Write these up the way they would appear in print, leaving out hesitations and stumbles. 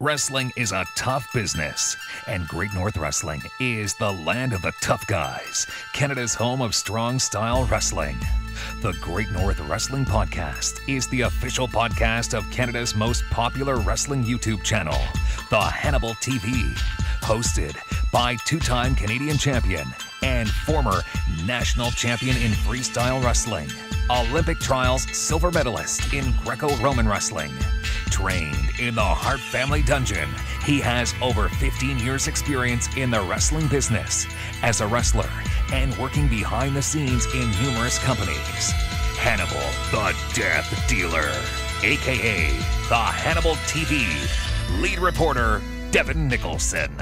Wrestling is a tough business, and Great North Wrestling is the land of the tough guys, Canada's home of strong style wrestling. The Great North Wrestling Podcast is the official podcast of Canada's most popular wrestling YouTube channel, the HANNIBAL TV, hosted by two-time Canadian champion and former national champion in freestyle wrestling, Olympic trials silver medalist in Greco-Roman wrestling. Trained in the Hart family dungeon, he has over 15 years experience in the wrestling business as a wrestler and working behind the scenes in numerous companies. Hannibal, the Death Dealer, aka the HANNIBAL TV, lead reporter Devin Nicholson.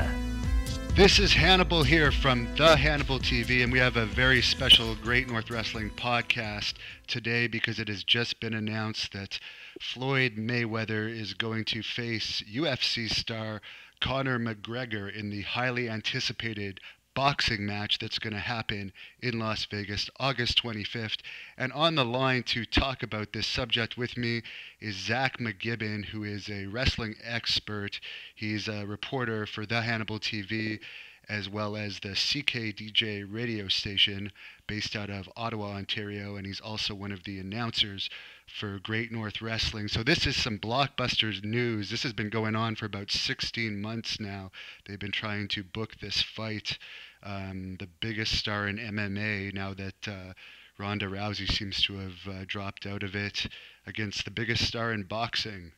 This is Hannibal here from the HANNIBAL TV, and we have a very special Great North Wrestling podcast today because it has just been announced that Floyd Mayweather is going to face UFC star Conor McGregor in the highly anticipated boxing match that's going to happen in Las Vegas, August 25th. And on the line to talk about this subject with me is Zach McGibbon, who is a wrestling expert. He's a reporter for the HANNIBAL TV, as well as the CKDJ radio station based out of Ottawa, Ontario, and he's also one of the announcers for Great North Wrestling. So this is some blockbusters news. This has been going on for about 16 months now. They've been trying to book this fight, the biggest star in MMA, now that Ronda Rousey seems to have dropped out of it, against the biggest star in boxing.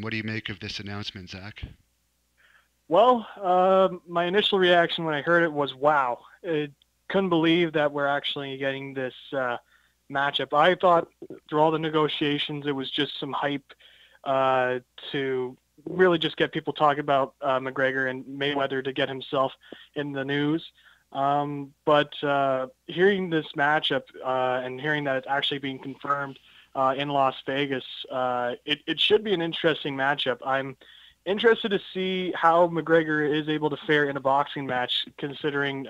What do you make of this announcement, Zach? Well, my initial reaction when I heard it was, wow. I couldn't believe that we're actually getting this matchup. I thought through all the negotiations, it was just some hype to really just get people talking about McGregor and Mayweather to get himself in the news. But hearing this matchup and hearing that it's actually being confirmed in Las Vegas, it should be an interesting matchup. I'm interested to see how McGregor is able to fare in a boxing match, considering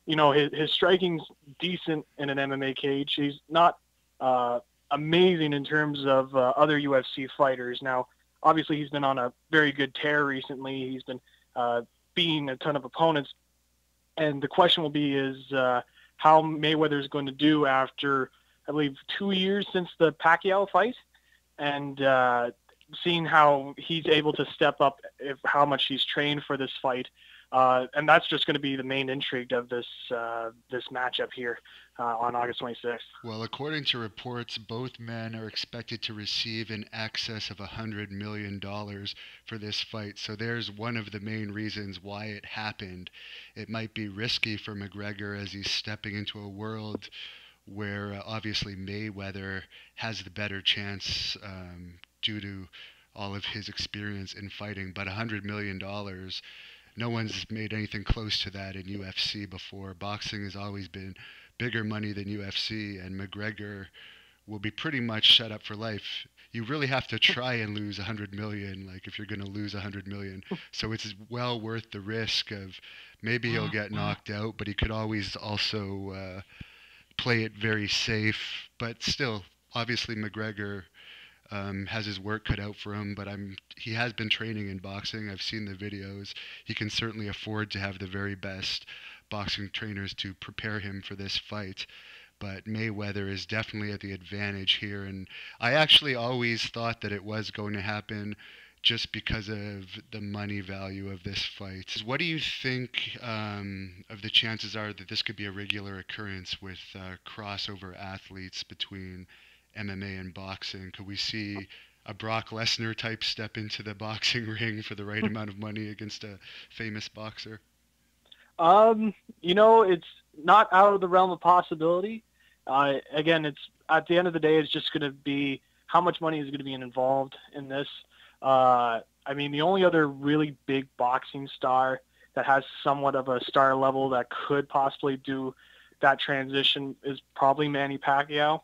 his striking's decent in an MMA cage. He's not amazing in terms of other UFC fighters. Now, obviously, he's been on a very good tear recently. He's been beating a ton of opponents. And the question will be is how Mayweather is going to do after, I believe, 2 years since the Pacquiao fight, and seeing how he's able to step up, how much he's trained for this fight. And that's just going to be the main intrigue of this matchup here on August 26th. Well, according to reports, both men are expected to receive in excess of $100 million for this fight. So there's one of the main reasons why it happened. It might be risky for McGregor as he's stepping into a world where obviously Mayweather has the better chance due to all of his experience in fighting. But $100 million, no one's made anything close to that in UFC before. Boxing has always been bigger money than UFC, and McGregor will be pretty much shut up for life. You really have to try and lose $100 million, like if you're going to lose $100 million. So it's well worth the risk of maybe he'll get knocked out, but he could always also play it very safe. But still, obviously McGregor has his work cut out for him, but he has been training in boxing. I've seen the videos. He can certainly afford to have the very best boxing trainers to prepare him for this fight. But Mayweather is definitely at the advantage here, and I actually always thought that it was going to happen just because of the money value of this fight. What do you think of the chances are that this could be a regular occurrence with crossover athletes between MMA and boxing? Could we see a Brock Lesnar type step into the boxing ring for the right amount of money against a famous boxer? It's not out of the realm of possibility. Again, it's at the end of the day, it's just going to be how much money is going to be involved in this. The only other really big boxing star that has somewhat of a star level that could possibly do that transition is probably Manny Pacquiao.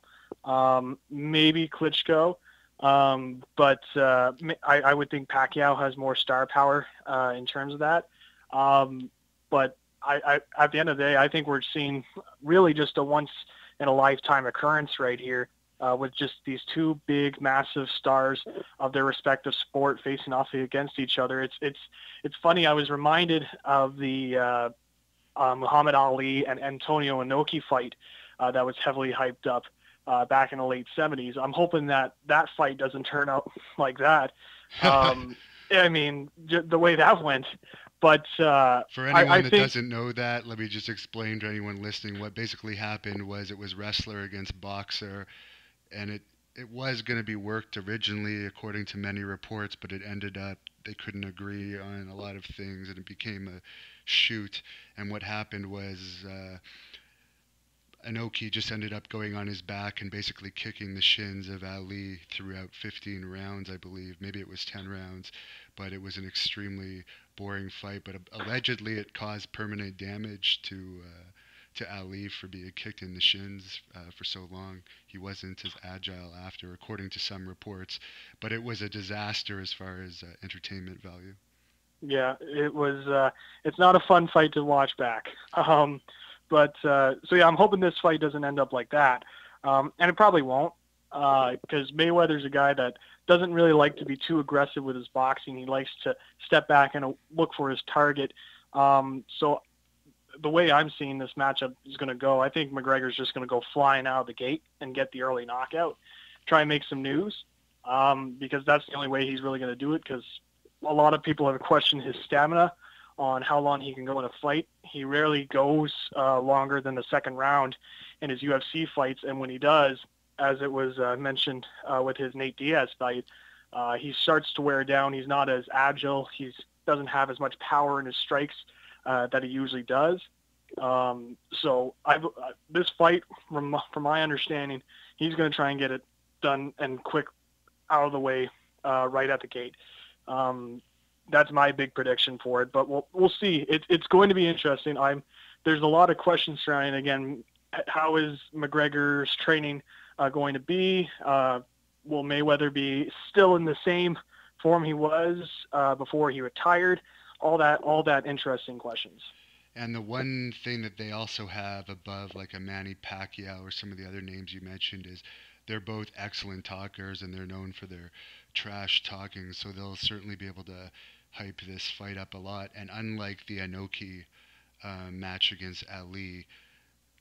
Maybe Klitschko, but I would think Pacquiao has more star power in terms of that. But I at the end of the day, I think we're seeing really just a once-in-a-lifetime occurrence right here. with just these two big, massive stars of their respective sport facing off against each other. It's funny. I was reminded of the Muhammad Ali and Antonio Inoki fight that was heavily hyped up back in the late 70s. I'm hoping that fight doesn't turn out like that. I mean, the way that went. But for anyone I that think, doesn't know that, let me just explain to anyone listening what basically happened was it was wrestler against boxer, and it was going to be worked originally according to many reports, but it ended up they couldn't agree on a lot of things, and it became a shoot. And what happened was Inoki just ended up going on his back and basically kicking the shins of Ali throughout 15 rounds, I believe. Maybe it was 10 rounds, but it was an extremely boring fight. But allegedly, it caused permanent damage to Ali for being kicked in the shins for so long. He wasn't as agile after, according to some reports. But it was a disaster as far as entertainment value. yeah, it was. It's not a fun fight to watch back. But so yeah, I'm hoping this fight doesn't end up like that, and it probably won't, because Mayweather's a guy that doesn't really like to be too aggressive with his boxing. He likes to step back and look for his target. So the way I'm seeing this matchup is going to go, I think McGregor's just going to go flying out of the gate and get the early knockout, try and make some news, because that's the only way he's really going to do it. Because a lot of people have questioned his stamina on how long he can go in a fight. He rarely goes longer than the second round in his UFC fights, and when he does, as it was mentioned with his Nate Diaz fight, he starts to wear down. He's not as agile. He doesn't have as much power in his strikes that he usually does. So this fight, from my understanding, he's going to try and get it done and quick out of the way right at the gate. That's my big prediction for it, but we'll see. It's going to be interesting. There's a lot of questions surrounding, again, how is McGregor's training going to be? Will Mayweather be still in the same form he was before he retired? All that interesting questions. And the one thing that they also have above like a Manny Pacquiao or some of the other names you mentioned is they're both excellent talkers, and they're known for their trash talking, so they'll certainly be able to hype this fight up a lot. And unlike the Inoki match against Ali,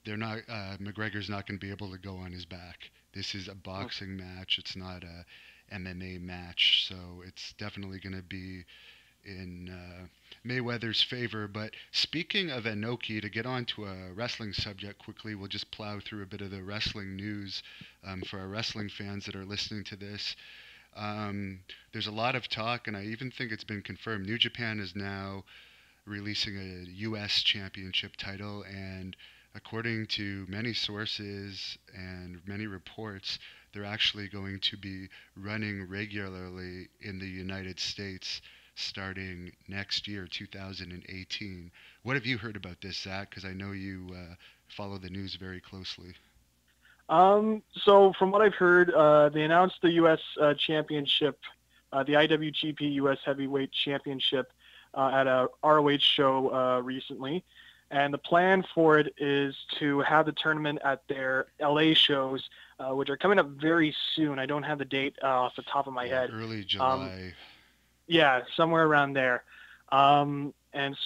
they're not McGregor's not going to be able to go on his back. This is a boxing match. It's not a MMA match, so it's definitely going to be in Mayweather's favor. But speaking of Inoki, to get on to a wrestling subject quickly, we'll just plow through a bit of the wrestling news for our wrestling fans that are listening to this. There's a lot of talk, and I even think it's been confirmed. New Japan is now releasing a U.S. championship title, and according to many sources and many reports, they're actually going to be running regularly in the United States starting next year, 2018. What have you heard about this, Zach? Because I know you follow the news very closely. So from what I've heard, they announced the U.S. championship, the IWGP U.S. Heavyweight Championship at a ROH show recently. And the plan for it is to have the tournament at their LA shows, which are coming up very soon. I don't have the date off the top of my head. Early July. Yeah, somewhere around there. And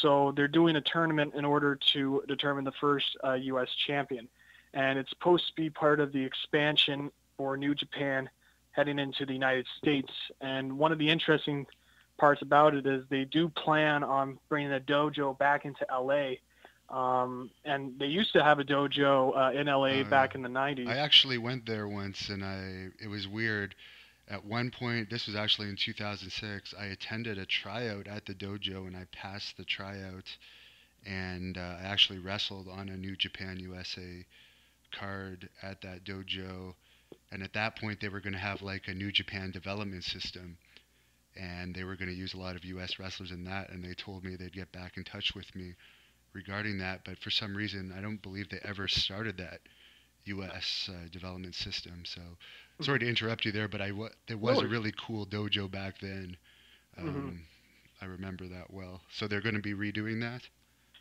so they're doing a tournament in order to determine the first U.S. champion. And it's supposed to be part of the expansion for New Japan heading into the United States. And one of the interesting parts about it is they do plan on bringing the dojo back into LA. And they used to have a dojo in LA back in the 90s. I actually went there once, and it was weird. At one point, this was actually in 2006, I attended a tryout at the dojo, and I passed the tryout, and I actually wrestled on a New Japan USA card at that dojo. And at that point, they were going to have like a New Japan development system, and they were going to use a lot of US wrestlers in that, and they told me they'd get back in touch with me regarding that. But for some reason, I don't believe they ever started that US development system. So sorry to interrupt you there, but there was a really cool dojo back then. I remember that well. So they're going to be redoing that?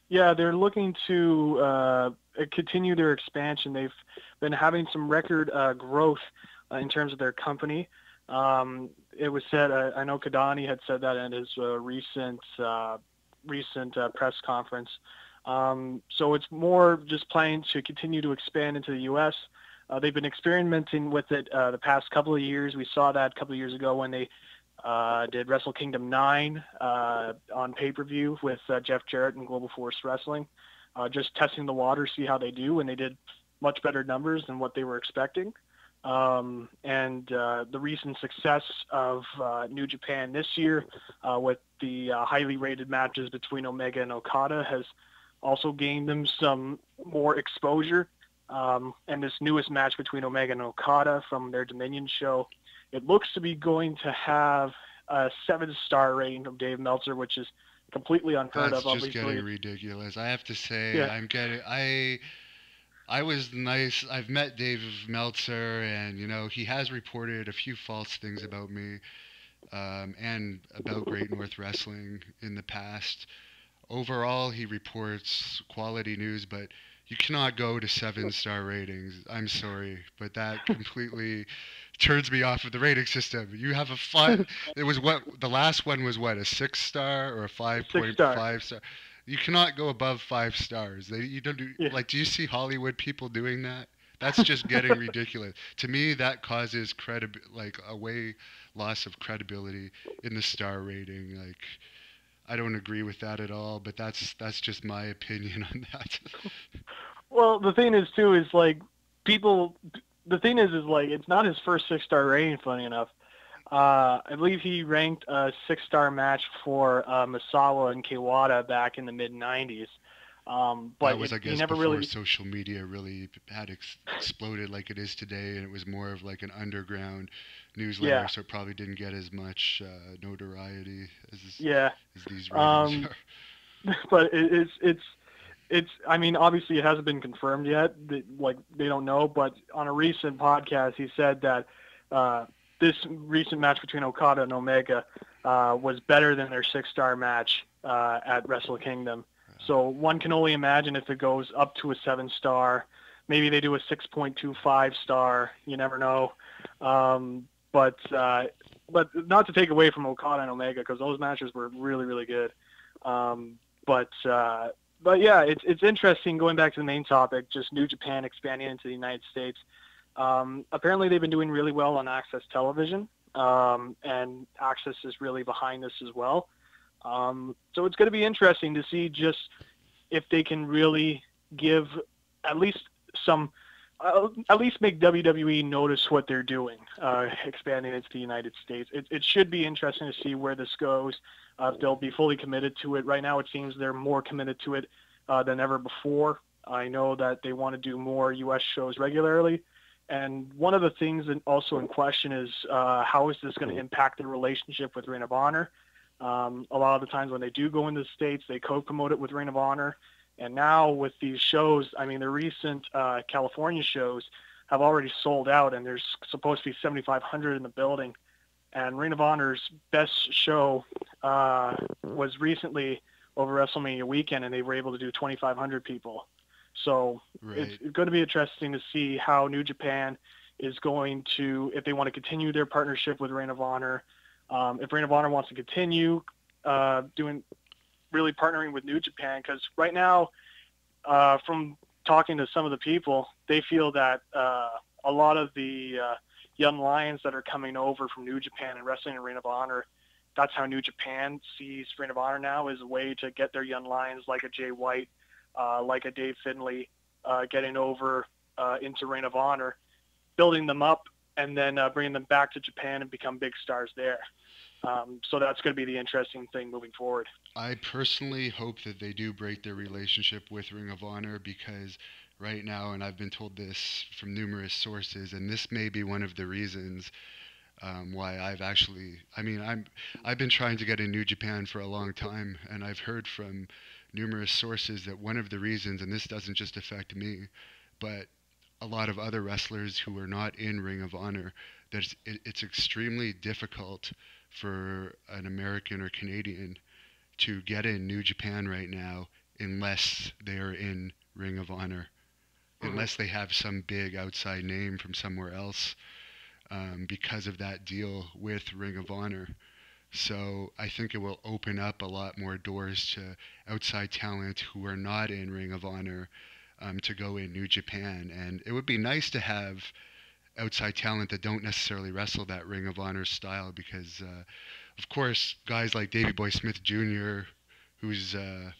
Yeah, they're looking to continue their expansion. They've been having some record growth in terms of their company. It was said, I know Kadani had said that in his recent press conference. So it's more just planning to continue to expand into the U.S. They've been experimenting with it the past couple of years. We saw that a couple of years ago when they did Wrestle Kingdom 9 on pay-per-view with Jeff Jarrett and Global Force Wrestling, just testing the water, see how they do, and they did much better numbers than what they were expecting. And the recent success of New Japan this year with the highly rated matches between Omega and Okada has also gained them some more exposure. And this newest match between Omega and Okada from their Dominion show, it looks to be going to have a 7-star rating from Dave Meltzer, which is completely unheard of. That's just getting ridiculous. I have to say, yeah. I was nice. I've met Dave Meltzer, and he has reported a few false things about me, and about Great North Wrestling in the past. Overall, he reports quality news, but you cannot go to 7-star ratings. I'm sorry, but that completely turns me off of the rating system. You have a fun. It was the last one was, a 6-star or a 5.5 star. You cannot go above 5 stars. You don't do do you see Hollywood people doing that? That's just getting ridiculous. To me, that causes loss of credibility in the star rating. I don't agree with that at all, but that's just my opinion on that. Well, the thing is too is people. The thing is it's not his first 6-star rating. Funny enough, I believe he ranked a 6-star match for Misawa and Kawada back in the mid '90s. But that was, I guess, never before really social media really had exploded like it is today, and it was more of an underground newsletter, so it probably didn't get as much notoriety as these ratings are. But it's. I mean, obviously, it hasn't been confirmed yet. They don't know. But on a recent podcast, he said that this recent match between Okada and Omega was better than their 6-star match at Wrestle Kingdom. So one can only imagine if it goes up to a 7-star. Maybe they do a 6.25 star. You never know. But not to take away from Okada and Omega, because those matches were really, really good. But yeah, it's interesting, going back to the main topic, just New Japan expanding into the United States. Apparently they've been doing really well on Access Television, and Access is really behind this as well. So it's going to be interesting to see just if they can really give at least make WWE notice what they're doing, expanding into the United States. It should be interesting to see where this goes. They'll be fully committed to it. Right now, it seems they're more committed to it than ever before. I know that they want to do more U.S. shows regularly. And one of the things that also in question is how is this going to impact their relationship with Ring of Honor? A lot of the times when they do go into the States, they co-promote it with Ring of Honor. And now with these shows, I mean, the recent California shows have already sold out, and there's supposed to be 7,500 in the building. And Ring of Honor's best show was recently over WrestleMania weekend, and they were able to do 2,500 people. So It's going to be interesting to see how New Japan is going to, if they want to continue their partnership with Ring of Honor, if Ring of Honor wants to continue really partnering with New Japan, because right now, from talking to some of the people, they feel that a lot of the young lions that are coming over from New Japan and wrestling in Ring of Honor, that's how New Japan sees Ring of Honor now, as a way to get their young lions like a Jay White, like a Dave Finlay, getting over into Ring of Honor, building them up, and then bringing them back to Japan and become big stars there. So that's going to be the interesting thing moving forward. I personally hope that they do break their relationship with Ring of Honor, because right now, and I've been told this from numerous sources, and this may be one of the reasons why I've been trying to get in New Japan for a long time, and I've heard from numerous sources that one of the reasons, and this doesn't just affect me, but a lot of other wrestlers who are not in Ring of Honor, that it's extremely difficult for an American or Canadian to get in New Japan right now unless they're in Ring of Honor, unless they have some big outside name from somewhere else, because of that deal with Ring of Honor. So I think it will open up a lot more doors to outside talent who are not in Ring of Honor, to go in New Japan. And it would be nice to have outside talent that don't necessarily wrestle that Ring of Honor style, because of course guys like Davey Boy Smith Jr., who's a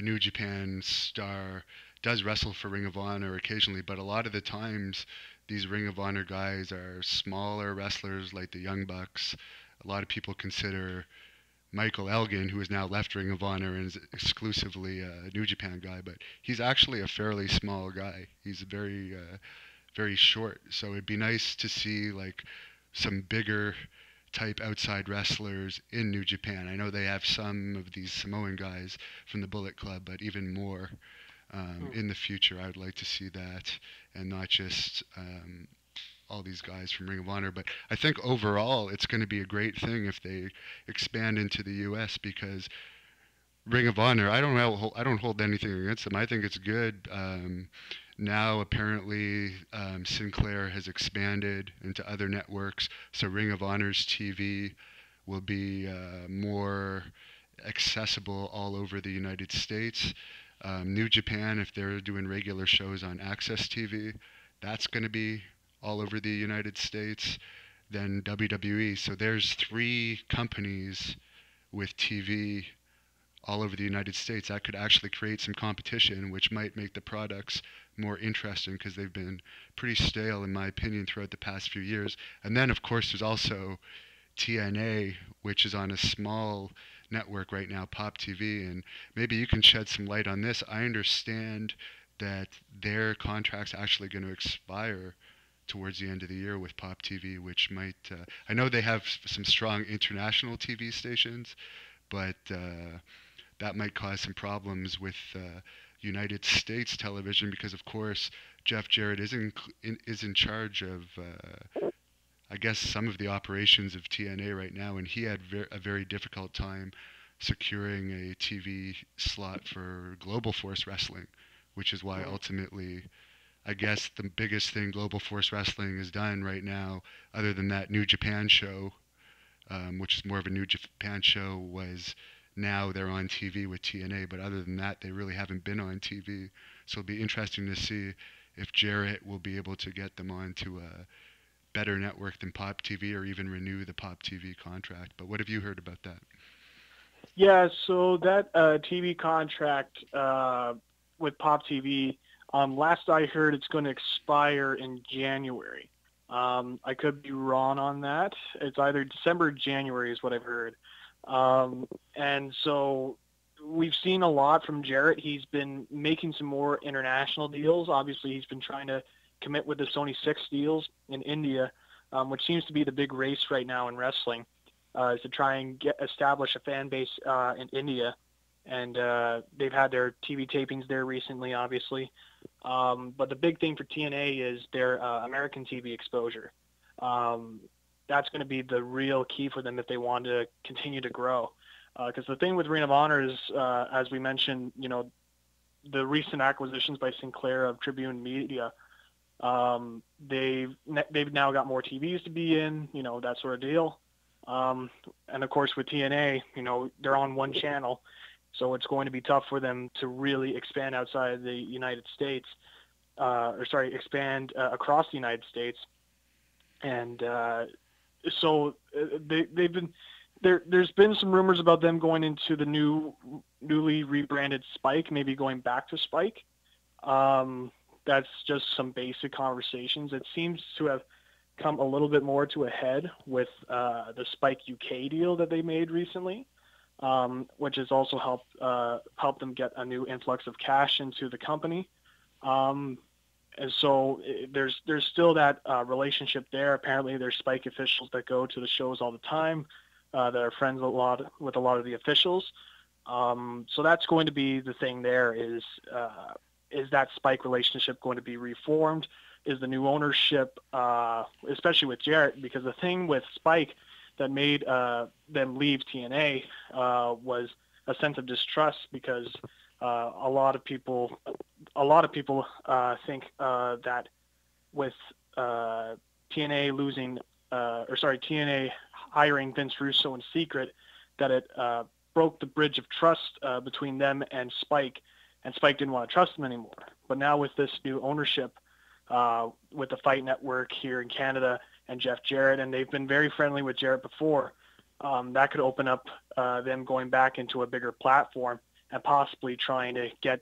New Japan star, does wrestle for Ring of Honor occasionally, but a lot of the times these Ring of Honor guys are smaller wrestlers like the Young Bucks. A lot of people consider Michael Elgin, who has now left Ring of Honor and is exclusively a New Japan guy, but he's actually a fairly small guy. He's very, very short. So it'd be nice to see like some bigger type outside wrestlers in New Japan. I know they have some of these Samoan guys from the Bullet Club, but even more in the future. I would like to see that, and not just all these guys from Ring of Honor. But I think overall it's going to be a great thing if they expand into the U.S., because Ring of Honor, I don't hold anything against them. I think it's good. Now apparently Sinclair has expanded into other networks, so Ring of Honor's TV will be more accessible all over the United States. New Japan, if they're doing regular shows on Access TV, that's going to be all over the United States. Then WWE. So there's 3 companies with TV all over the United States. That could actually create some competition, which might make the products more interesting, because they've been pretty stale, in my opinion, throughout the past few years. And then, of course, there's also TNA, which is on a small network right now, Pop TV, and maybe you can shed some light on this. I understand that their contract's actually going to expire towards the end of the year with Pop TV, which might, I know they have some strong international TV stations, but that might cause some problems with United States television, because of course Jeff Jarrett is in charge of I guess some of the operations of TNA right now, and he had a very difficult time securing a TV slot for Global Force Wrestling, which is why ultimately, I guess the biggest thing Global Force Wrestling has done right now, other than that New Japan show, which is more of a New Japan show, was now they're on TV with TNA. But other than that, they really haven't been on TV. So it'll be interesting to see if Jarrett will be able to get them onto a better network than Pop TV, or even renew the Pop TV contract. But what have you heard about that? Yeah, so that TV contract with Pop TV, last I heard, it's going to expire in January. I could be wrong on that. It's either December or January is what I've heard. And so we've seen a lot from Jarrett. He's been making some more international deals. Obviously, he's been trying to commit with the Sony 6 deals in India, which seems to be the big race right now in wrestling, is to try and establish a fan base in India. And they've had their TV tapings there recently, obviously. But the big thing for TNA is their American TV exposure. That's going to be the real key for them if they want to continue to grow. Because the thing with Ring of Honor is, as we mentioned, the recent acquisitions by Sinclair of Tribune Media, they've now got more TVs to be in, that sort of deal. And of course with TNA, they're on one channel, so it's going to be tough for them to really expand outside the United States, expand across the United States. And so they've been there. There's been some rumors about them going into the newly rebranded Spike, maybe going back to Spike. That's just some basic conversations. It seems to have come a little bit more to a head with the Spike UK deal that they made recently, which has also helped them get a new influx of cash into the company. And so there's still that relationship there. Apparently there's Spike officials that go to the shows all the time, that are friends with a lot of the officials. So that's going to be the thing there, is that Spike relationship going to be reformed? Is the new ownership, especially with Jarrett, because the thing with Spike that made them leave TNA was a sense of distrust, because A lot of people think that with TNA losing, TNA hiring Vince Russo in secret, that it broke the bridge of trust between them and Spike didn't want to trust him anymore. But now with this new ownership, with the Fight Network here in Canada and Jeff Jarrett, and they've been very friendly with Jarrett before, that could open up them going back into a bigger platform and possibly trying to get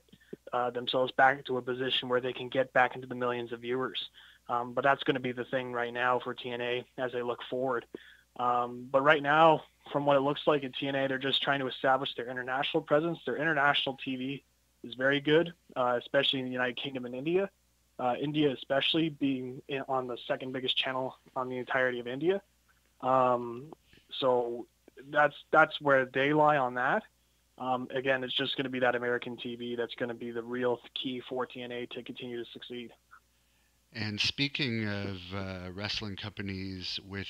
themselves back into a position where they can get back into the millions of viewers. But that's going to be the thing right now for TNA as they look forward. But right now, from what it looks like at TNA, they're just trying to establish their international presence. Their international TV is very good, especially in the United Kingdom and India. India especially being on the second biggest channel on the entirety of India. So that's where they lie on that. Again, it's just going to be that American TV that's going to be the real key for TNA to continue to succeed. And speaking of wrestling companies with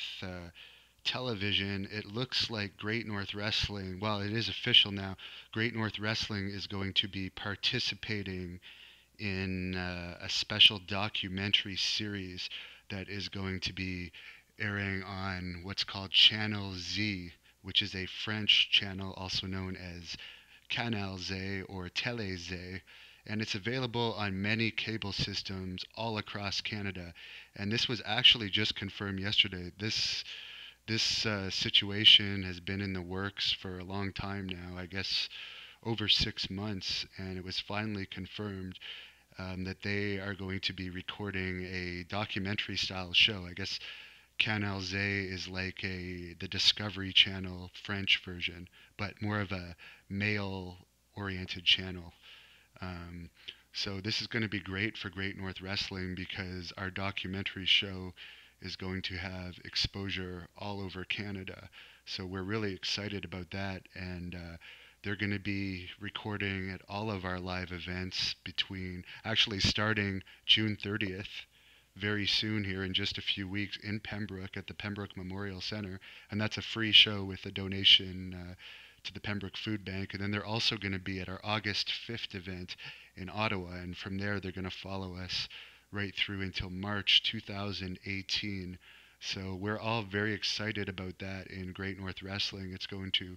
television, it looks like Great North Wrestling, well, it is official now, Great North Wrestling is going to be participating in a special documentary series that is going to be airing on what's called Channel Z, which is a French channel also known as Canal Z or Télé Z, and it's available on many cable systems all across Canada. And this was actually just confirmed yesterday. This situation has been in the works for a long time now, I guess over 6 months, and it was finally confirmed that they are going to be recording a documentary style show. I guess Canal Z is like the Discovery Channel French version, but more of a male-oriented channel. So this is going to be great for Great North Wrestling because our documentary show is going to have exposure all over Canada. So we're really excited about that, and they're going to be recording at all of our live events starting June 30th, very soon here in just a few weeks in Pembroke at the Pembroke Memorial Center. And that's a free show with a donation to the Pembroke Food Bank. And then they're also going to be at our August 5th event in Ottawa. And from there, they're going to follow us right through until March 2018. So we're all very excited about that in Great North Wrestling. It's going to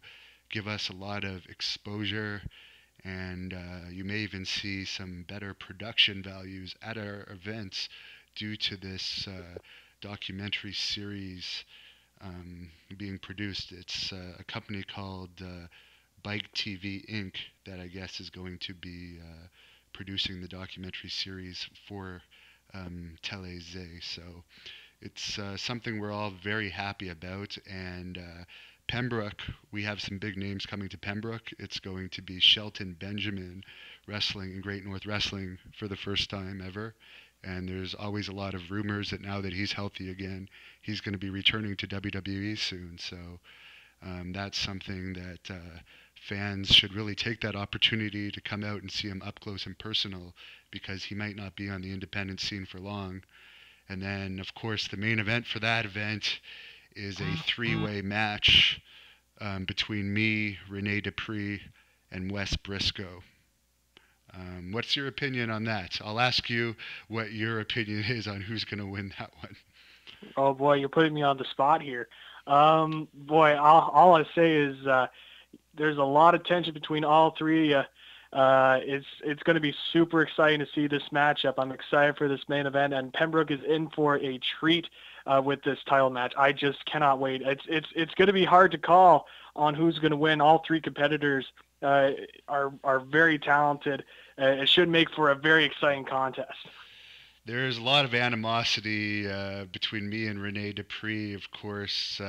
give us a lot of exposure, and you may even see some better production values at our events due to this documentary series being produced. It's a company called Bike TV Inc. that I guess is going to be producing the documentary series for Télé Z. So it's something we're all very happy about. And Pembroke, we have some big names coming to Pembroke. It's going to be Shelton Benjamin wrestling in Great North Wrestling for the first time ever. And there's always a lot of rumors that now that he's healthy again, he's going to be returning to WWE soon. So that's something that fans should really take that opportunity to come out and see him up close and personal, because he might not be on the independent scene for long. And then, of course, the main event for that event is a three-way match between me, Rene Dupree, and Wes Briscoe. What's your opinion on that? I'll ask you what your opinion is on who's going to win that one. Oh boy, you're putting me on the spot here. All I say is there's a lot of tension between all three of you. It's going to be super exciting to see this matchup. I'm excited for this main event, and Pembroke is in for a treat with this title match. I just cannot wait. It's going to be hard to call on who's going to win. All three competitors are very talented. It should make for a very exciting contest. There's a lot of animosity between me and Rene Dupree. Of course,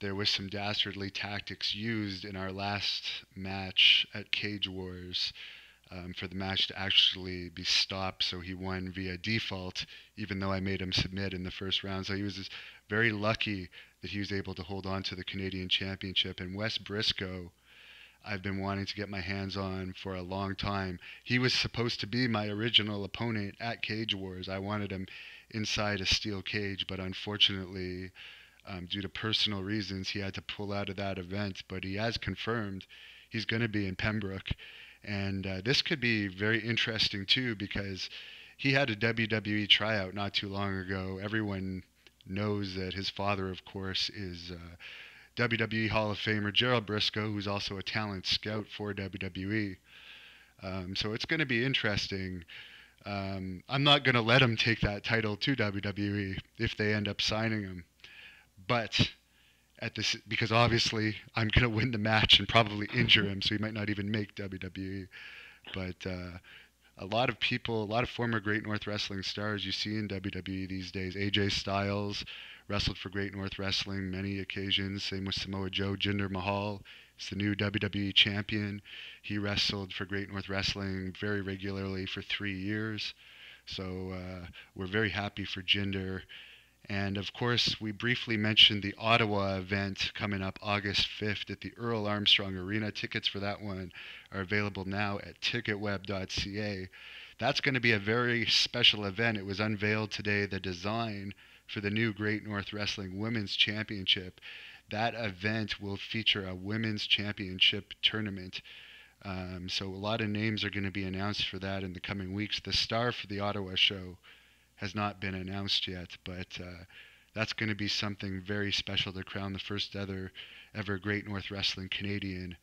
there was some dastardly tactics used in our last match at Cage Wars for the match to actually be stopped, so he won via default, even though I made him submit in the first round. So he was very lucky that he was able to hold on to the Canadian Championship. And Wes Briscoe, I've been wanting to get my hands on for a long time. He was supposed to be my original opponent at Cage Wars. I wanted him inside a steel cage, but unfortunately, due to personal reasons, he had to pull out of that event. But he has confirmed he's going to be in Pembroke. And this could be very interesting too, because he had a WWE tryout not too long ago. Everyone knows that his father, of course, is WWE Hall of Famer Gerald Briscoe, who's also a talent scout for WWE. So it's going to be interesting. I'm not going to let him take that title to WWE if they end up signing him. But because obviously I'm going to win the match and probably injure him, so he might not even make WWE. But a lot of people, a lot of former Great North Wrestling stars you see in WWE these days. AJ Styles wrestled for Great North Wrestling many occasions. Same with Samoa Joe. Jinder Mahal is the new WWE champion. He wrestled for Great North Wrestling very regularly for 3 years. So we're very happy for Jinder. And of course, we briefly mentioned the Ottawa event coming up August 5th at the Earl Armstrong Arena. Tickets for that one are available now at ticketweb.ca. That's going to be a very special event. It was unveiled today, the design for the new Great North Wrestling Women's Championship. That event will feature a Women's Championship tournament. So a lot of names are going to be announced for that in the coming weeks. The star for the Ottawa show has not been announced yet, but that's going to be something very special to crown the first ever Great North Wrestling Canadian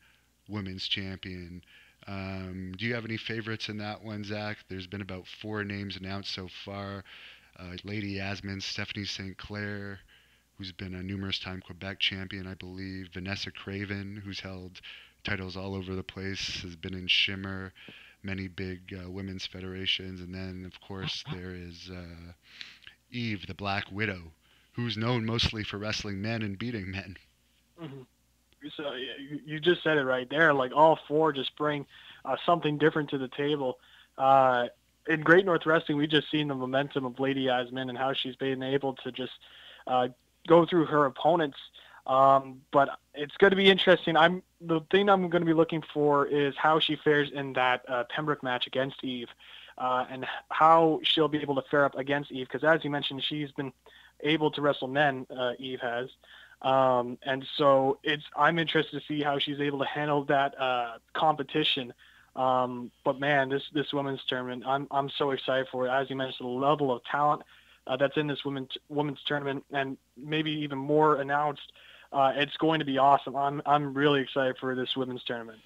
Women's Champion. Do you have any favorites in that one, Zach? There's been about 4 names announced so far. Lady Yasmin, Stephanie St. Clair, who's been a numerous time Quebec champion, I believe. Vanessa Craven, who's held titles all over the place, has been in Shimmer, many big women's federations. And then, of course, there is Eve, the Black Widow, who's known mostly for wrestling men and beating men. Mm-hmm. So you just said it right there. Like, all 4 just bring something different to the table. In Great North Wrestling, we've just seen the momentum of Lady Yasmin and how she's been able to just go through her opponents. But it's going to be interesting. The thing I'm going to be looking for is how she fares in that Pembroke match against Eve, and how she'll be able to fare up against Eve. Because as you mentioned, she's been able to wrestle men. Eve has, and so I'm interested to see how she's able to handle that competition. But man, this women's tournament, I'm so excited for it. As you mentioned, the level of talent that's in this women's tournament, and maybe even more announced. It's going to be awesome. I'm really excited for this women's tournament.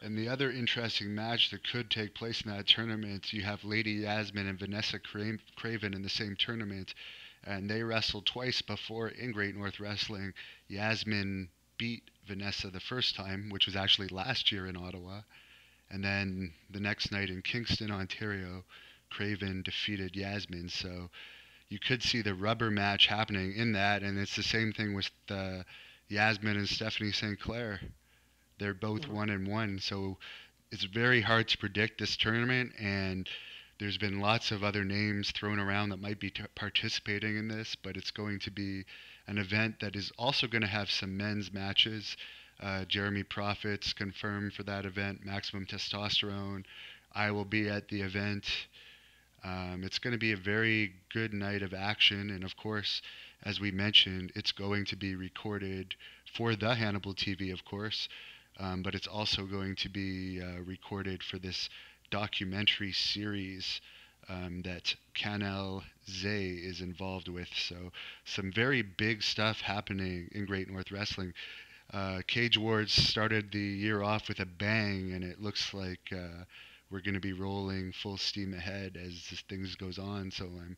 And the other interesting match that could take place in that tournament, you have Lady Yasmin and Vanessa Craven in the same tournament, and they wrestled twice before in Great North Wrestling. Yasmin beat Vanessa the first time, which was actually last year in Ottawa, and then the next night in Kingston, Ontario, Craven defeated Yasmin. So you could see the rubber match happening in that, and it's the same thing with Yasmin and Stephanie St. Clair. They're both 1-1, so it's very hard to predict this tournament, and there's been lots of other names thrown around that might be participating in this, but it's going to be an event that is also going to have some men's matches. Jeremy Profits confirmed for that event, Maximum Testosterone. I will be at the event. It's going to be a very good night of action, and of course, as we mentioned, it's going to be recorded for the Hannibal TV, of course, but it's also going to be recorded for this documentary series that Canal Zay is involved with. So some very big stuff happening in Great North Wrestling. Cage Wars started the year off with a bang, and it looks like we're going to be rolling full steam ahead as things goes on. So I'm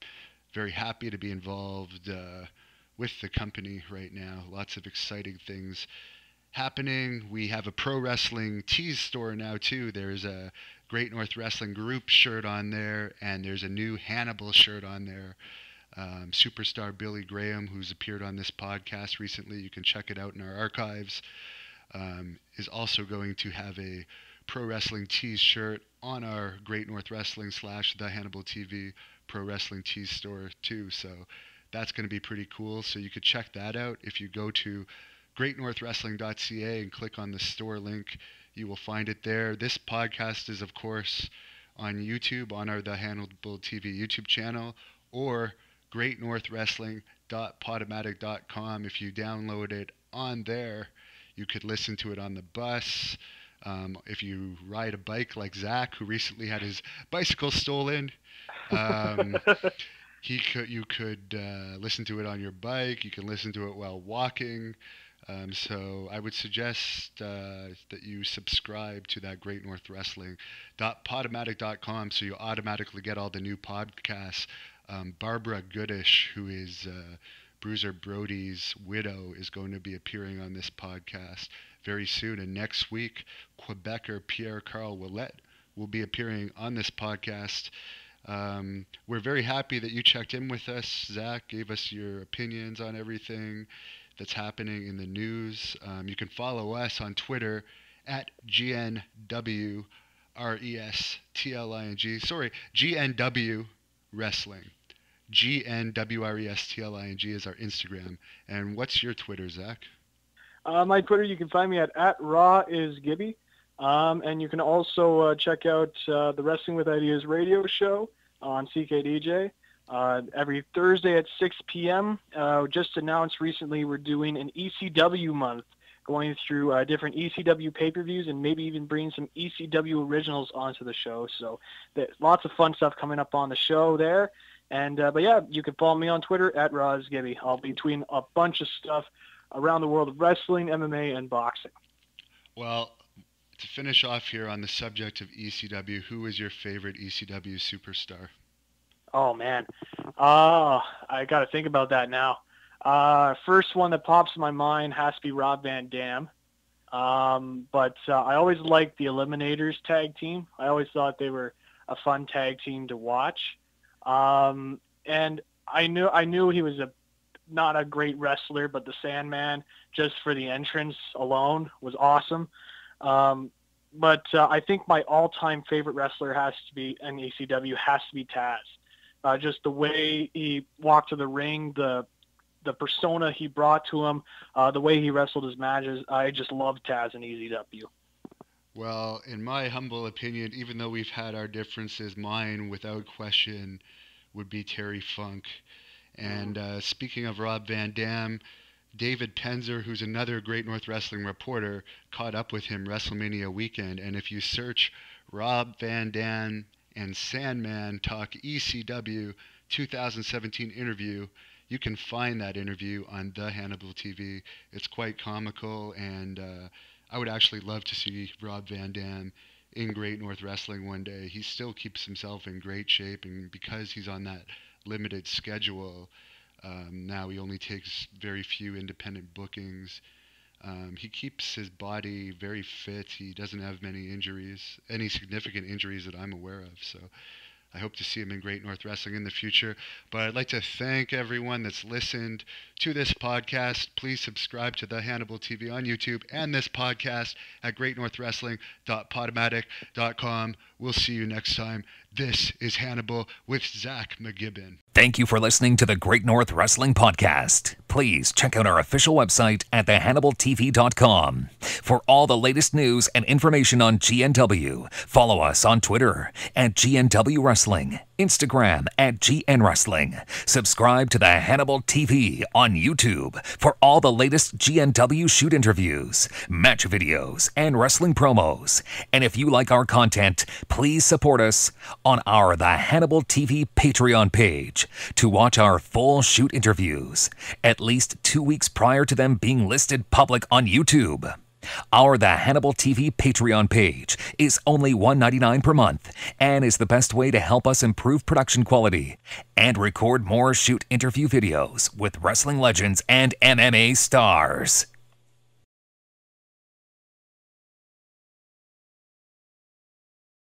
very happy to be involved with the company right now. Lots of exciting things happening. We have a pro wrestling tees store now too. There's a Great North Wrestling Group shirt on there, and there's a new Hannibal shirt on there. Superstar Billy Graham, who's appeared on this podcast recently, you can check it out in our archives, is also going to have a pro wrestling tees shirt on our Great North Wrestling / the Hannibal TV pro wrestling tees store too. So that's going to be pretty cool. So you could check that out. If you go to greatnorthwrestling.ca and click on the store link, you will find it there. This podcast is, of course, on YouTube, on our The Hannibal TV YouTube channel, or greatnorthwrestling.podomatic.com. If you download it on there, you could listen to it on the bus, If you ride a bike like Zach, who recently had his bicycle stolen, you could listen to it on your bike. You can listen to it while walking. So I would suggest that you subscribe to that Great North Wrestling.podomatic.com so you automatically get all the new podcasts. Barbara Goodish, who is Bruiser Brody's widow, is going to be appearing on this podcast very soon. And next week, Quebecer Pierre-Carl Ouellette will be appearing on this podcast. We're very happy that you checked in with us. Zach gave us your opinions on everything that's happening in the news. You can follow us on Twitter at GNW GNW Wrestling. GNWRESTLING is our Instagram. And what's your Twitter, Zach? My Twitter, you can find me at @RawIsGibby. And you can also check out the Wrestling with Ideas radio show on CKDJ every Thursday at 6 p.m. Just announced recently we're doing an ECW month, going through different ECW pay-per-views and maybe even bringing some ECW originals onto the show. So lots of fun stuff coming up on the show there. And but yeah, you can follow me on Twitter at @RawIsGibby. I'll be tweeting a bunch of stuff around the world of wrestling, MMA, and boxing. Well, to finish off here on the subject of ECW, who is your favorite ECW superstar? Oh, man. I got to think about that now. First one that pops in my mind has to be Rob Van Dam. But I always liked the Eliminators tag team. I always thought they were a fun tag team to watch. And I knew he was not a great wrestler, but the Sandman, just for the entrance alone, was awesome. But I think my all-time favorite wrestler has to be in ECW has to be Taz. Just the way he walked to the ring, the persona he brought to him, the way he wrestled his matches. I just love Taz in ECW. Well, in my humble opinion, even though we've had our differences, mine without question would be Terry Funk. And speaking of Rob Van Dam, David Penzer, who's another Great North Wrestling reporter, caught up with him WrestleMania weekend. And if you search Rob Van Dam and Sandman Talk ECW 2017 interview, you can find that interview on the Hannibal TV. It's quite comical, and I would actually love to see Rob Van Dam in Great North Wrestling one day. He still keeps himself in great shape, and because he's on that limited schedule, now he only takes very few independent bookings. He keeps his body very fit. He doesn't have many injuries, any significant injuries that I'm aware of. So I hope to see him in Great North Wrestling in the future. But I'd like to thank everyone that's listened to this podcast. Please subscribe to the Hannibal TV on YouTube and this podcast at greatnorthwrestling.podomatic.com. We'll see you next time. This is Hannibal with Zach McGibbon. Thank you for listening to the Great North Wrestling Podcast. Please check out our official website at thehannibaltv.com. For all the latest news and information on GNW, follow us on Twitter at GNW Wrestling, Instagram at GN Wrestling. Subscribe to the Hannibal TV on YouTube for all the latest GNW shoot interviews, match videos, and wrestling promos. And if you like our content, please support us on our The Hannibal TV Patreon page to watch our full shoot interviews, at least 2 weeks prior to them being listed public on YouTube. Our The Hannibal TV Patreon page is only $1.99 per month and is the best way to help us improve production quality and record more shoot interview videos with wrestling legends and MMA stars.